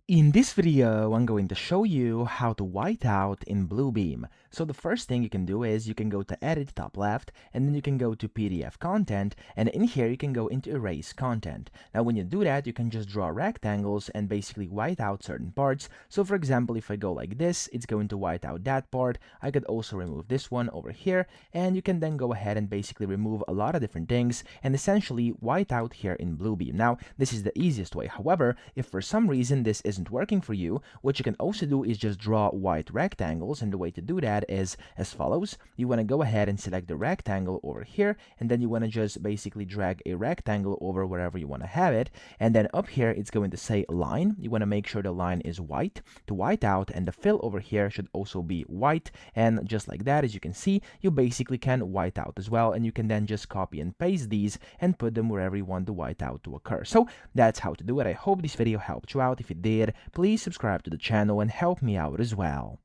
In this video, I'm going to show you how to white out in Bluebeam. So the first thing you can do is you can go to Edit top left, and then you can go to PDF content, and in here you can go into Erase content. Now when you do that, you can just draw rectangles and basically white out certain parts. So for example, if I go like this, it's going to white out that part. I could also remove this one over here, and you can then go ahead and basically remove a lot of different things and essentially white out here in Bluebeam. Now this is the easiest way. However, if for some reason this isn't working for you, what you can also do is just draw white rectangles, and the way to do that is as follows. You want to go ahead and select the rectangle over here, and then you want to just basically drag a rectangle over wherever you want to have it, and then up here it's going to say line. You want to make sure the line is white to white out, and the fill over here should also be white, and just like that, as you can see, you basically can white out as well, and you can then just copy and paste these and put them wherever you want the whiteout to occur. So that's how to do it. I hope this video helped you out. If it did, please subscribe to the channel and help me out as well.